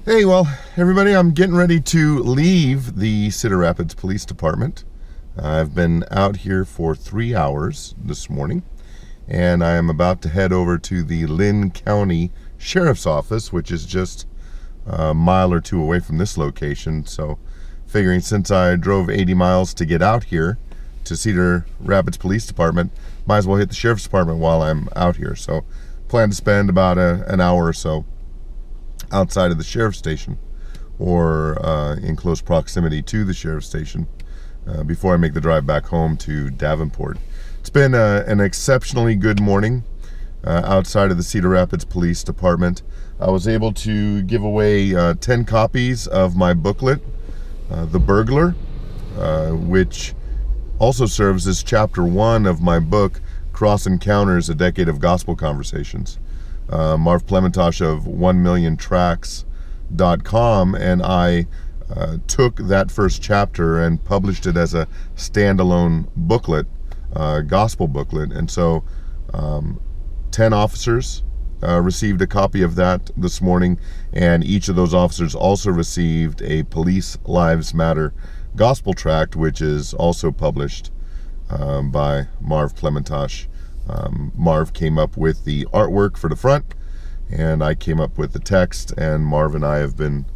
Hey, well, everybody, I'm getting ready to leave the Cedar Rapids Police Department. I've been out here for 3 hours this morning, and I am about to head over to the Linn County Sheriff's Office, which is just a mile or two away from this location. So, figuring since I drove 80 miles to get out here to Cedar Rapids Police Department, might as well hit the Sheriff's Department while I'm out here. So, plan to spend about an hour or so outside of the sheriff's station, or in close proximity to the sheriff's station, before I make the drive back home to Davenport. It's been an exceptionally good morning outside of the Cedar Rapids Police Department. I was able to give away 10 copies of my booklet, The Burglar, which also serves as chapter 1 of my book, Cross Encounters, A Decade of Gospel Conversations. Marv Plementosh of 1milliontracks.com, and I took that first chapter and published it as a standalone booklet, gospel booklet. And so 10 officers received a copy of that this morning, and each of those officers also received a Police Lives Matter gospel tract, which is also published by Marv Plementosh. Marv came up with the artwork for the front, and I came up with the text, and Marv and I have been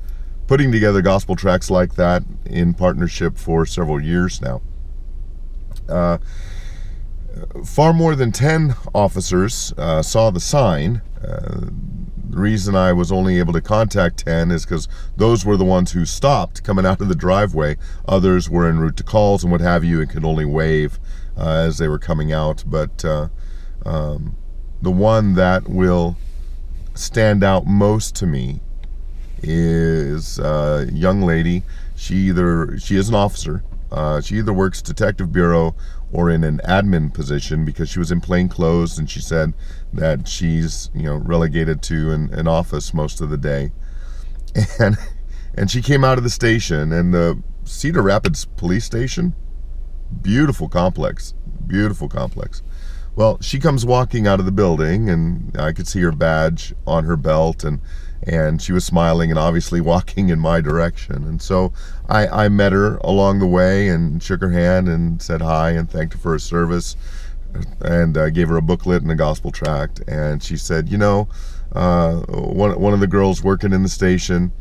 putting together gospel tracts like that in partnership for several years now. Far more than 10 officers saw the sign. The reason I was only able to contact 10 is because those were the ones who stopped coming out of the driveway. Others were en route to calls and what have you and could only wave as they were coming out. But the one that will stand out most to me is a young lady. She is an officer. She either works Detective Bureau or in an admin position, because she was in plain clothes, and she said that she's relegated to an office most of the day. And she came out of the station, and the Cedar Rapids Police Station, beautiful complex. Well, she comes walking out of the building, and I could see her badge on her belt, and she was smiling and obviously walking in my direction. And so I met her along the way and shook her hand and said hi and thanked her for her service, and gave her a booklet and a gospel tract. And she said, one of the girls working in the station,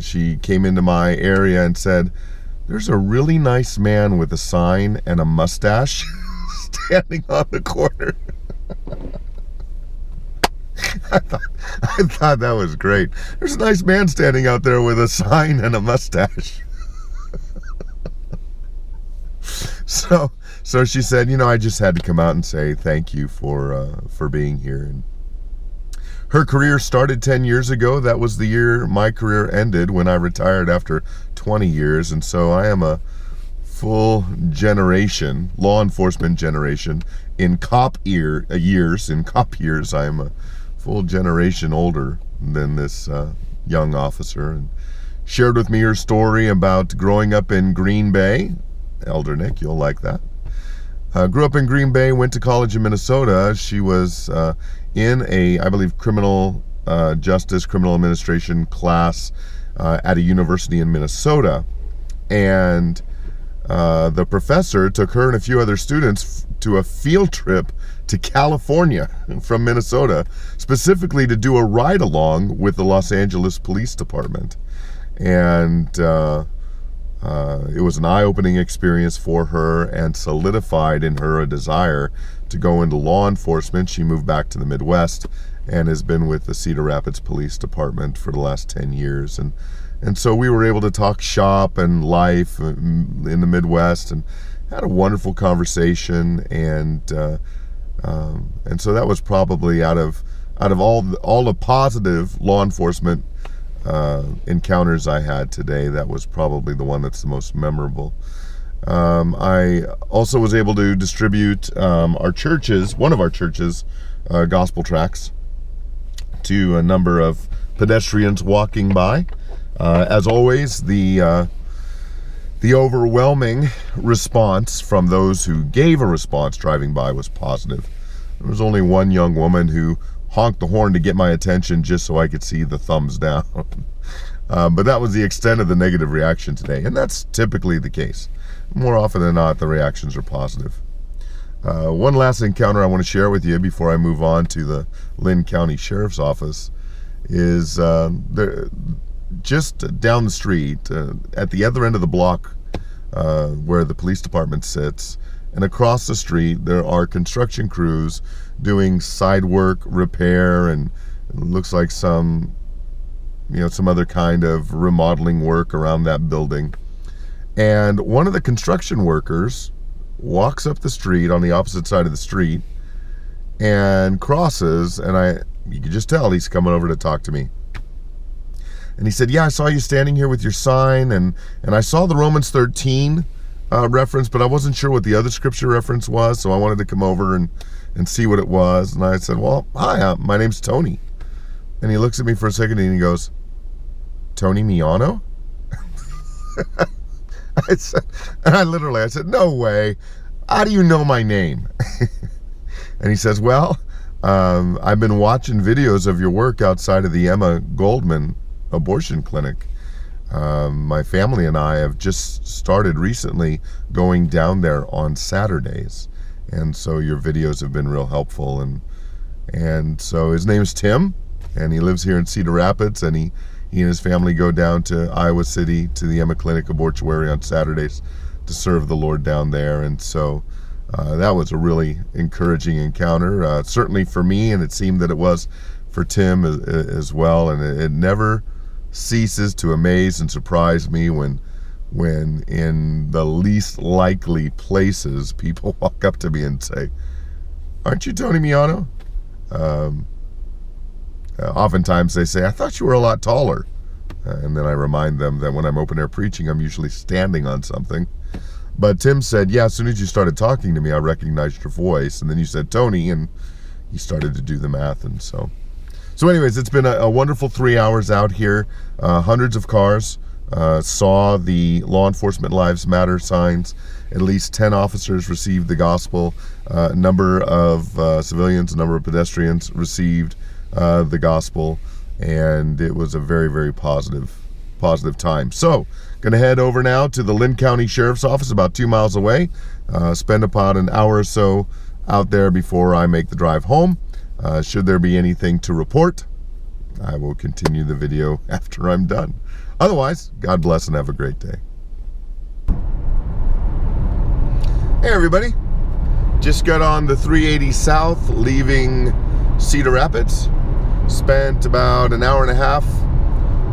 she came into my area and said, "There's a really nice man with a sign and a mustache standing on the corner." I thought that was great. There's a nice man standing out there with a sign and a mustache. So she said, I just had to come out and say thank you for being here. And her career started 10 years ago. That was the year my career ended, when I retired after 20 years. And so I am a full generation, law enforcement generation. In cop years, I am a full generation older than this young officer, and shared with me her story about growing up in Green Bay. Elder Nick, you'll like that. Grew up in Green Bay, went to college in Minnesota. She was in a, I believe, criminal administration class at a university in Minnesota. And the professor took her and a few other students to a field trip to California from Minnesota, specifically to do a ride-along with the Los Angeles Police Department. And it was an eye-opening experience for her, and solidified in her a desire to go into law enforcement. She moved back to the Midwest and has been with the Cedar Rapids Police Department for the last 10 years. And so we were able to talk shop and life in the Midwest, and had a wonderful conversation. And so that was probably out of all the positive law enforcement encounters I had today, that was probably the one that's the most memorable. I also was able to distribute one of our churches' gospel tracts to a number of pedestrians walking by. As always, the overwhelming response from those who gave a response driving by was positive. There was only one young woman who honked the horn to get my attention just so I could see the thumbs down. But that was the extent of the negative reaction today, and that's typically the case. More often than not, the reactions are positive. One last encounter I want to share with you before I move on to the Linn County Sheriff's Office is just down the street, at the other end of the block where the police department sits, and across the street there are construction crews doing side work, repair, and it looks like some other kind of remodeling work around that building. And one of the construction workers walks up the street on the opposite side of the street and crosses, and you can just tell he's coming over to talk to me. And he said, yeah, I saw you standing here with your sign, and I saw the Romans 13 reference, but I wasn't sure what the other scripture reference was, so I wanted to come over and see what it was. And I said, well, hi, my name's Tony. And he looks at me for a second and he goes, Tony Miano? I said, no way. How do you know my name? And he says, well, I've been watching videos of your work outside of the Emma Goldman abortion clinic. My family and I have just started recently going down there on Saturdays. And so your videos have been real helpful. And so his name is Tim, and he lives here in Cedar Rapids, and he and his family go down to Iowa City to the Emma Clinic Abortuary on Saturdays to serve the Lord down there. And so that was a really encouraging encounter, certainly for me, and it seemed that it was for Tim as well. And it never ceases to amaze and surprise me when in the least likely places people walk up to me and say, aren't you Tony Miano? Oftentimes they say, I thought you were a lot taller. And then I remind them that when I'm open air preaching, I'm usually standing on something. But Tim said, yeah, as soon as you started talking to me, I recognized your voice. And then you said Tony, and he started to do the math. And so anyways, it's been a wonderful 3 hours out here. Hundreds of cars saw the Law Enforcement Lives Matter signs. At least 10 officers received the gospel. A number of civilians, a number of pedestrians received the gospel, and it was a very, very positive time. So, going to head over now to the Linn County Sheriff's Office, about 2 miles away. Spend about an hour or so out there before I make the drive home. Should there be anything to report, I will continue the video after I'm done. Otherwise, God bless and have a great day. Hey everybody, just got on the 380 South leaving Cedar Rapids. Spent about an hour and a half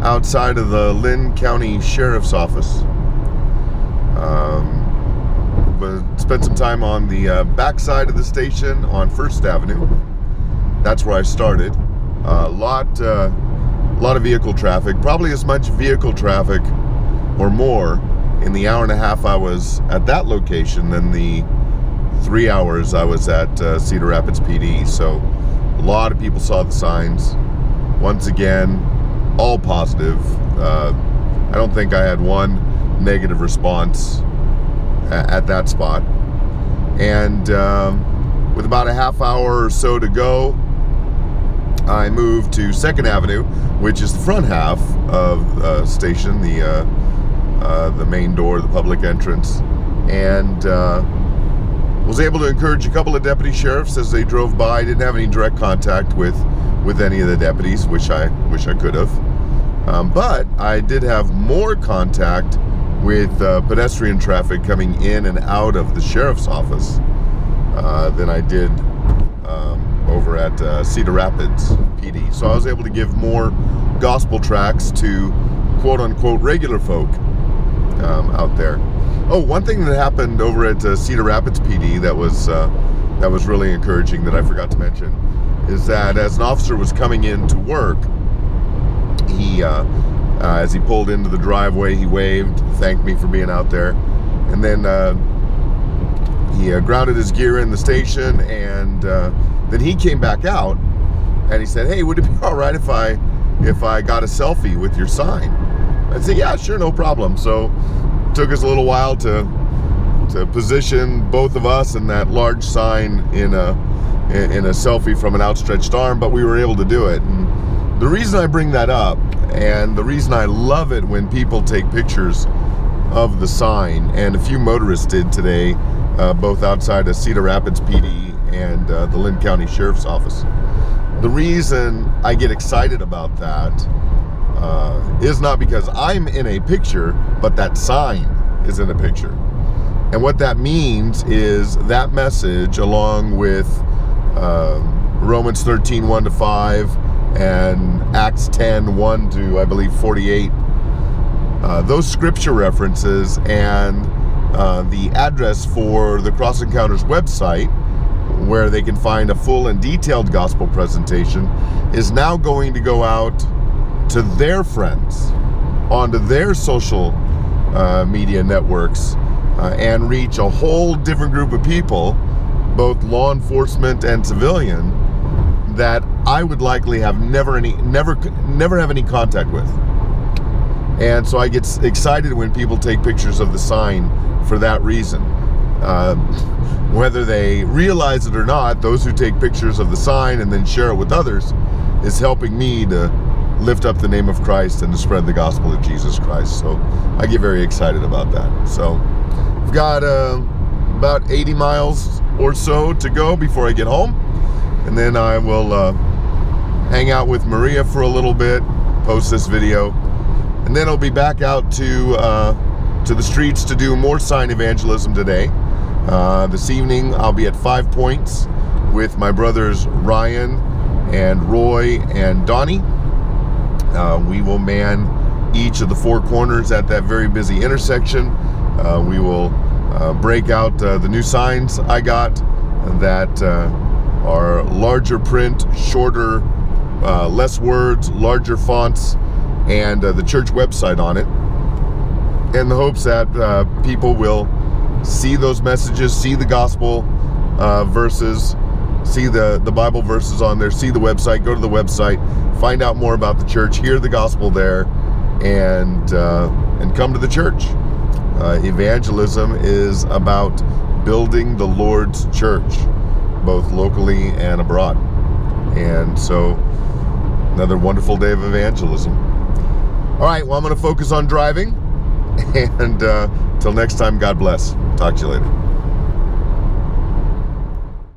outside of the Linn County Sheriff's Office. But spent some time on the backside of the station on 1st Avenue. That's where I started. A lot of vehicle traffic, probably as much vehicle traffic or more in the hour and a half I was at that location than the 3 hours I was at Cedar Rapids PD. So a lot of people saw the signs. Once again, all positive. I don't think I had one negative response at that spot. And with about a half hour or so to go, I moved to 2nd Avenue, which is the front half of the station, the main door, the public entrance, and was able to encourage a couple of deputy sheriffs as they drove by. I didn't have any direct contact with any of the deputies, which I could have. But I did have more contact with pedestrian traffic coming in and out of the sheriff's office than I did over at Cedar Rapids PD. So I was able to give more gospel tracts to quote-unquote regular folk out there. Oh, one thing that happened over at Cedar Rapids PD that was really encouraging that I forgot to mention is that as an officer was coming in to work, he as he pulled into the driveway, he waved, thanked me for being out there, and then he grounded his gear in the station, and then he came back out and he said, hey, would it be all right if I got a selfie with your sign? I said, yeah, sure, no problem. So it took us a little while to position both of us and that large sign in a in a selfie from an outstretched arm, but we were able to do it. And the reason I bring that up, and the reason I love it when people take pictures of the sign, and a few motorists did today, both outside of Cedar Rapids PD and the Linn County Sheriff's Office. The reason I get excited about that is not because I'm in a picture, but that sign is in a picture. And what that means is that message, along with Romans 13, 1-5, and Acts 10, 1 to, I believe, 48, those scripture references and the address for the Cross Encounters website, where they can find a full and detailed gospel presentation, is now going to go out to their friends, onto their social media networks, and reach a whole different group of people, both law enforcement and civilian, that I would likely have never have any contact with. And so I get excited when people take pictures of the sign for that reason. Whether they realize it or not, those who take pictures of the sign and then share it with others is helping me to lift up the name of Christ and to spread the gospel of Jesus Christ. So I get very excited about that. So I've got about 80 miles or so to go before I get home, and then I will hang out with Maria for a little bit, post this video, and then I'll be back out to the streets to do more sign evangelism today. This evening I'll be at 5 Points with my brothers Ryan and Roy and Donnie. We will man each of the 4 corners at that very busy intersection. We will break out the new signs I got that are larger print, shorter, less words, larger fonts, and the church website on it, in the hopes that people will see those messages, see the gospel verses, see the Bible verses on there, see the website, go to the website, find out more about the church, hear the gospel there, and come to the church. Evangelism is about building the Lord's church, both locally and abroad. And so, another wonderful day of evangelism. All right, well, I'm going to focus on driving. And till next time, God bless. Talk to you later.